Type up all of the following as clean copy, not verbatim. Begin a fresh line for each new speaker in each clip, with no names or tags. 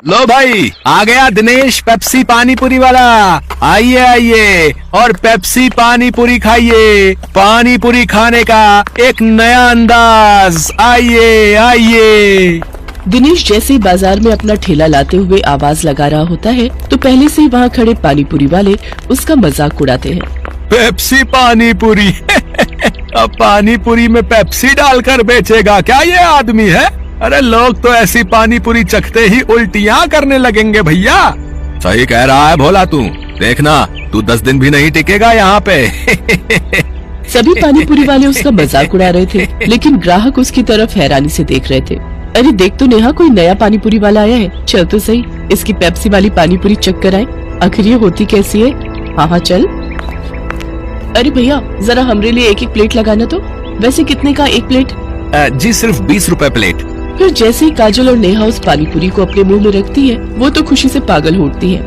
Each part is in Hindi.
लो भाई, आ गया दिनेश पेप्सी पानी पूरी वाला। आइए आइए और पेप्सी पानी पूरी खाइए। पानी पूरी खाने का एक नया अंदाज। आइए आइए।
दिनेश जैसे ही बाजार में अपना ठेला लाते हुए आवाज लगा रहा होता है तो पहले से ही वहाँ खड़े पानी पूरी वाले उसका मजाक उड़ाते हैं।
पेप्सी पानी पूरी अब पानी पूरी में पेप्सी डालकर बेचेगा क्या ये आदमी है? अरे लोग तो ऐसी पानी पूरी चखते ही उल्टियाँ करने लगेंगे भैया। सही कह रहा है भोला तू। देखना तू 10 दिन भी नहीं टिकेगा यहाँ पे।
सभी पानी पूरी वाले उसका मजाक उड़ा रहे थे, लेकिन ग्राहक उसकी तरफ हैरानी से देख रहे थे। अरे देख तो नेहा, कोई नया पानी पूरी वाला आया है। चल तो सही, इसकी पेप्सी वाली पानी पूरी चख कर आए, आखिर ये होती कैसी है। हाँ हाँ चल। अरे भैया जरा हमरे लिए एक प्लेट लगाना तो। वैसे कितने का एक प्लेट?
जी सिर्फ 20 रुपए प्लेट।
फिर जैसे ही काजल और नेहा उस पानी पूरी को अपने मुंह में रखती है, वो तो खुशी से पागल हो उठती है।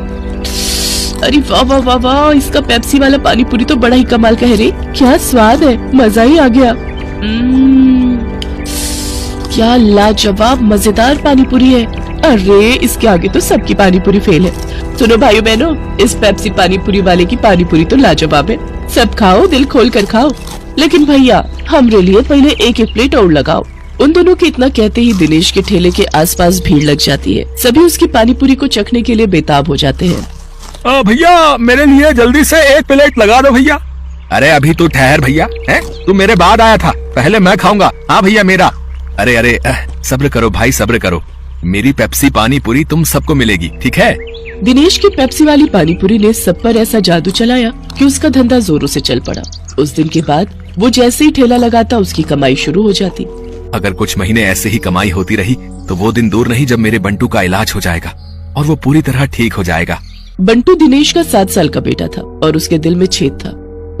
अरे वाह वाह वाह वाह, इसका पेप्सी वाला पानी पूरी तो बड़ा ही कमाल का है रे। क्या स्वाद है, मजा ही आ गया। क्या लाजवाब मजेदार पानी पूरी है। अरे इसके आगे तो सबकी पानी पूरी फेल है। सुनो भाइयों बहनों, इस पेप्सी पानी पूरी वाले की पानी पूरी तो लाजवाब है। सब खाओ, दिल खोल कर खाओ, लेकिन भैया हमरे लिए पहले एक प्लेट और लगाओ। उन दोनों के इतना कहते ही दिनेश के ठेले के आसपास भीड़ लग जाती है। सभी उसकी पानी पूरी को चखने के लिए बेताब हो जाते हैं।
भैया मेरे लिए जल्दी से एक प्लेट लगा दो भैया। अरे अभी तू ठहर भैया, है तू मेरे बाद आया था, पहले मैं खाऊंगा। हाँ भैया मेरा। अरे अरे सब्र करो भाई, सब्र करो। मेरी पेप्सी पानी पूरी तुम सबको मिलेगी, ठीक है?
दिनेश की पेप्सी वाली पानी पूरी ने सब पर ऐसा जादू चलाया कि उसका धंधा जोरों से चल पड़ा। उस दिन के बाद वो जैसे ही ठेला लगाता उसकी कमाई शुरू हो जाती।
अगर कुछ महीने ऐसे ही कमाई होती रही तो वो दिन दूर नहीं जब मेरे बंटू का इलाज हो जाएगा और वो पूरी तरह ठीक हो जाएगा।
बंटू दिनेश का 7 साल का बेटा था और उसके दिल में छेद था।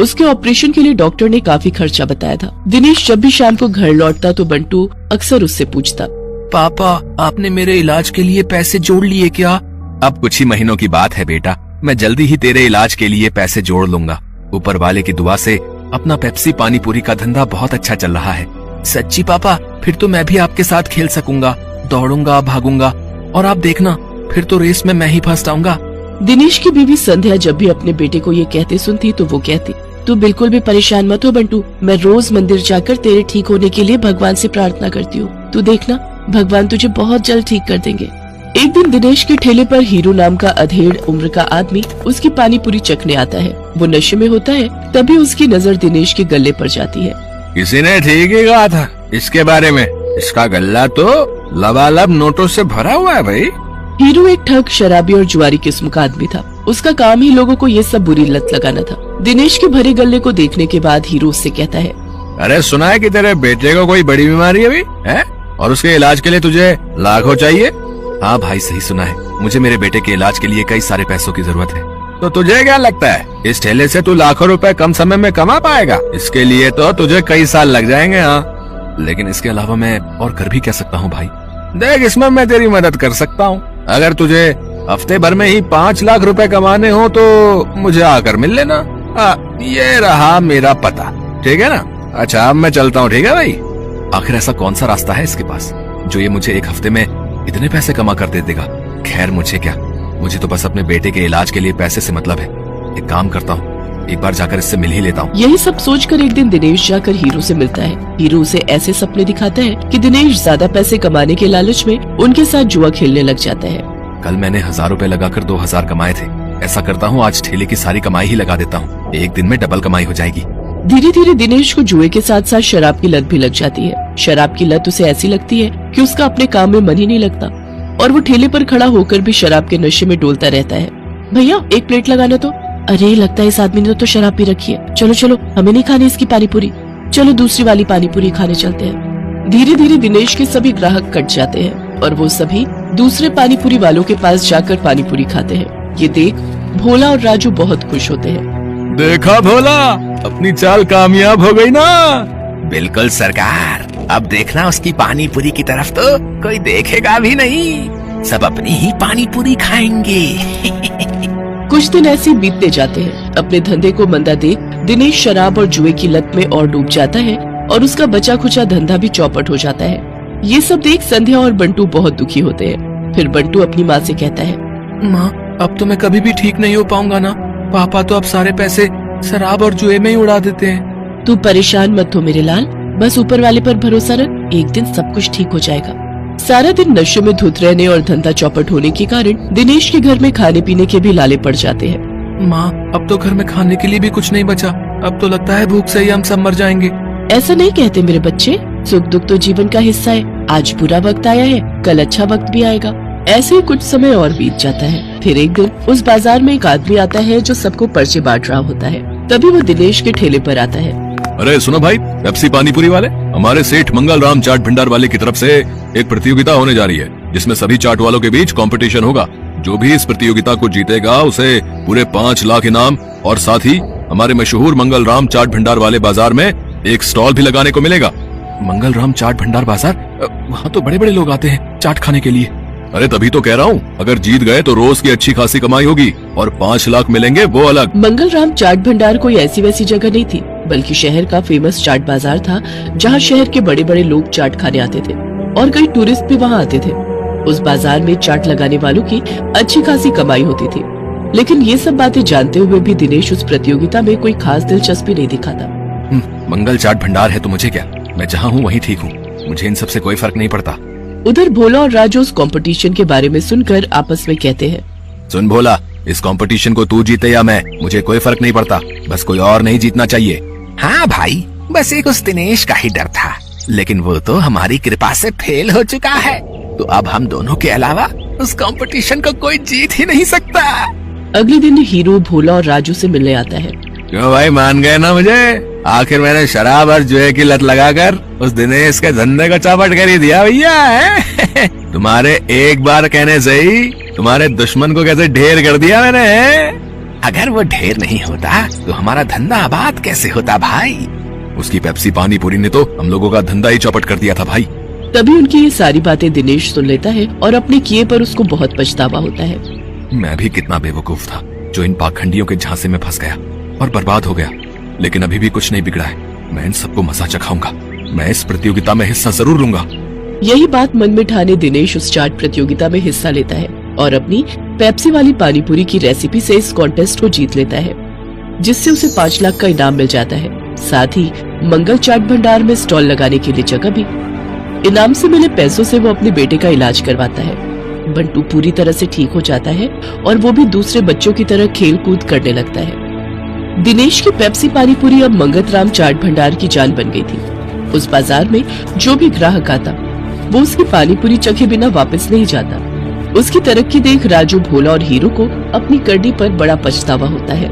उसके ऑपरेशन के लिए डॉक्टर ने काफी खर्चा बताया था। दिनेश जब भी शाम को घर लौटता तो बंटू अक्सर उससे पूछता,
पापा आपने मेरे इलाज के लिए पैसे जोड़ लिए क्या? अब कुछ ही महीनों की बात है बेटा, मैं जल्दी ही तेरे इलाज के लिए पैसे जोड़ लूंगा। ऊपर वाले की दुआ से अपना पेप्सी पानी पूरी का धंधा बहुत अच्छा चल रहा है। सच्ची पापा? फिर तो मैं भी आपके साथ खेल सकूंगा, दौड़ूंगा, भागूंगा, और आप देखना फिर तो रेस में मैं ही फर्स्ट आऊंगा।
दिनेश की बीवी संध्या जब भी अपने बेटे को ये कहते सुनती तो वो कहती, तू बिल्कुल भी परेशान मत हो बंटू, मैं रोज मंदिर जाकर तेरे ठीक होने के लिए भगवान से प्रार्थना करती हूँ। तू देखना भगवान तुझे बहुत जल्द ठीक कर देंगे। एक दिन दिनेश के ठेले पर हीरू नाम का अधेड़ उम्र का आदमी उसकी पानी पूरी चखने आता है। वो नशे में होता है, तभी उसकी नजर दिनेश के गले पर जाती है।
किसी ने ठीक ही कहा था इसके बारे में, इसका गल्ला तो लबालब नोटों से भरा हुआ है भाई।
हीरू एक ठग, शराबी और जुआरी किस्म का आदमी था। उसका काम ही लोगों को ये सब बुरी लत लगाना था। दिनेश के भरे गले को देखने के बाद हीरू उससे कहता है,
अरे सुना है कि तेरे बेटे को कोई बड़ी बीमारी है अभी, है? और उसके इलाज के लिए तुझे लाखों चाहिए? हाँ भाई सही सुना है, मुझे मेरे बेटे के इलाज के लिए कई सारे पैसों की जरूरत है। तो तुझे क्या लगता है इस ठेले से तू लाखों रुपए कम समय में कमा पाएगा? इसके लिए तो तुझे कई साल लग जाएंगे। हाँ लेकिन इसके अलावा मैं और कर भी क्या सकता हूँ भाई? देख इसमें मैं तेरी मदद कर सकता हूँ। अगर तुझे हफ्ते भर में ही 5 लाख रुपए कमाने हो तो मुझे आकर मिल लेना। ये रहा मेरा पता, ठीक है ना? अच्छा अब मैं चलता हूँ, ठीक है भाई? आखिर ऐसा कौन सा रास्ता है इसके पास जो ये मुझे एक हफ्ते में इतने पैसे कमा कर दे देगा? खैर मुझे क्या, मुझे तो बस अपने बेटे के इलाज के लिए पैसे से मतलब है। एक काम करता हूँ, एक बार जाकर इससे मिल ही लेता हूँ।
यही सब सोचकर एक दिन दिनेश जाकर हीरू से मिलता है। हीरू उसे ऐसे सपने दिखाता है कि दिनेश ज्यादा पैसे कमाने के लालच में उनके साथ जुआ खेलने लग जाता है।
कल मैंने 1000 रुपए लगाकर 2000 कमाए थे। ऐसा करता हूँ आज ठेले की सारी कमाई ही लगा देता हूँ, एक दिन में डबल कमाई हो जाएगी।
धीरे धीरे दिनेश को जुए के साथ साथ शराब की लत भी लग जाती है। शराब की लत उसे ऐसी लगती है कि उसका अपने काम में मन ही नहीं लगता और वो ठेले पर खड़ा होकर भी शराब के नशे में डोलता रहता है। भैया एक प्लेट लगाना तो। अरे लगता है इस आदमी ने तो शराब पी रखी है। चलो चलो, हमें नहीं खानी इसकी पानी पूरी, चलो दूसरी वाली पानी पूरी खाने चलते हैं। धीरे धीरे दिनेश के सभी ग्राहक कट जाते हैं और वो सभी दूसरे पानी पूरी वालों के पास जाकर पानी पूरी खाते हैं। ये देख भोला और राजू बहुत खुश होते हैं।
देखा भोला, अपनी चाल कामयाब हो गई ना? बिल्कुल सरकार, अब देखना उसकी पानी पूरी की तरफ तो कोई देखेगा भी नहीं, सब अपनी ही पानी पूरी खाएंगे।
कुछ दिन ऐसे बीतते जाते हैं। अपने धंधे को मंदा देख दिनेश शराब और जुए की लत में और डूब जाता है और उसका बचा खुचा धंधा भी चौपट हो जाता है। ये सब देख संध्या और बंटू बहुत दुखी होते हैं। फिर बंटू अपनी माँ से कहता है,
माँ अब तो मैं कभी भी ठीक नहीं हो पाऊंगा ना। पापा तो अब सारे पैसे शराब और जुए में ही उड़ा देते हैं।
तू परेशान मत हो मेरे लाल, बस ऊपर वाले पर भरोसा रख, एक दिन सब कुछ ठीक हो जाएगा। सारा दिन नशे में धुत रहने और धंधा चौपट होने के कारण दिनेश के घर में खाने पीने के भी लाले पड़ जाते हैं।
माँ अब तो घर में खाने के लिए भी कुछ नहीं बचा। अब तो लगता है भूख से ही हम सब मर जाएंगे।
ऐसा नहीं कहते मेरे बच्चे, सुख दुख तो जीवन का हिस्सा है। आज बुरा वक्त आया है, कल अच्छा वक्त भी आएगा। ऐसे ही कुछ समय और बीत जाता है। फिर एक दिन उस बाजार में एक आदमी आता है जो सबको पर्चे बांट रहा होता है। तभी वो दिनेश के ठेले पर आता है।
अरे सुनो भाई, पेप्सी पानीपुरी वाले, हमारे सेठ मंगल राम चाट भंडार वाले की तरफ से एक प्रतियोगिता होने जा रही है, जिसमें सभी चाट वालों के बीच कंपटीशन होगा। जो भी इस प्रतियोगिता को जीतेगा उसे पूरे 5 लाख इनाम और साथ ही हमारे मशहूर मंगल राम चाट भंडार वाले बाजार में एक स्टॉल भी लगाने को मिलेगा। मंगल राम चाट भंडार बाजार, वहाँ तो बड़े बड़े लोग आते हैं चाट खाने के लिए। अरे तभी तो कह रहा हूँ, अगर जीत गए तो रोज की अच्छी खासी कमाई होगी और 5 लाख मिलेंगे वो अलग।
मंगल राम चाट भंडार कोई ऐसी वैसी जगह नहीं थी, बल्कि शहर का फेमस चाट बाजार था, जहाँ शहर के बड़े बड़े लोग चाट खाने आते थे और कई टूरिस्ट भी वहाँ आते थे। उस बाजार में चाट लगाने वालों की अच्छी खासी कमाई होती थी, लेकिन ये सब बातें जानते हुए भी दिनेश उस प्रतियोगिता में कोई खास दिलचस्पी नहीं दिखाता।
मंगल चाट भंडार है तो मुझे क्या, मैं जहाँ हूँ वहीं ठीक हूँ, मुझे इन सब से कोई फर्क नहीं पड़ता।
उधर भोला और राजू उस कंपटीशन के बारे में सुनकर आपस में कहते हैं,
सुन भोला, इस कंपटीशन को तू जीते या मैं, मुझे कोई फर्क नहीं पड़ता, बस कोई और नहीं जीतना चाहिए।
हाँ भाई, बस एक उस दिनेश का ही डर था, लेकिन वो तो हमारी कृपा से फेल हो चुका है, तो अब हम दोनों के अलावा उस कंपटीशन को कोई जीत ही नहीं सकता।
अगले दिन हीरो भोला और राजू से मिलने आता है।
क्यों भाई, मान गए ना मुझे? आखिर मैंने शराब और जुए की लत लगाकर उस दिनेश के धंधे को चौपट कर ही दिया भैया है। तुम्हारे एक बार कहने से ही तुम्हारे दुश्मन को कैसे ढेर कर दिया मैंने।
अगर वो ढेर नहीं होता तो हमारा धंधा आबाद कैसे होता भाई?
उसकी पेप्सी पानीपुरी ने तो हम लोगों का धंधा ही चौपट कर दिया था भाई।
तभी उनकी ये सारी बातें दिनेश सुन लेता है और अपने किए पर उसको बहुत पछतावा होता है।
मैं भी कितना बेवकूफ था जो इन पाखंडियों के झांसे में फंस गया और बर्बाद हो गया, लेकिन अभी भी कुछ नहीं बिगड़ा है। मैं इन सबको मजा चखाऊंगा, मैं इस प्रतियोगिता में हिस्सा जरूर लूंगा।
यही बात मन में ठाने दिनेश उस चाट प्रतियोगिता में हिस्सा लेता है और अपनी पेप्सी वाली पानीपुरी की रेसिपी से इस कॉन्टेस्ट को जीत लेता है, जिससे उसे 5 लाख का इनाम मिल जाता है। साथ ही मंगल चाट भंडार में स्टॉल लगाने के लिए जगह भी। इनाम से मिले पैसों से वो अपने बेटे का इलाज करवाता है। बंटू पूरी तरह से ठीक हो जाता है और वो भी दूसरे बच्चों की तरह खेल कूद करने लगता है। दिनेश की पेप्सी पानीपुरी अब मंगल राम चाट भंडार की जान बन गई थी। उस बाजार में जो भी ग्राहक आता वो उसकी पानीपुरी चखे बिना वापस नहीं जाता। उसकी तरक्की देख राजू, भोला और हीरो को अपनी करनी पर बड़ा पछतावा होता है।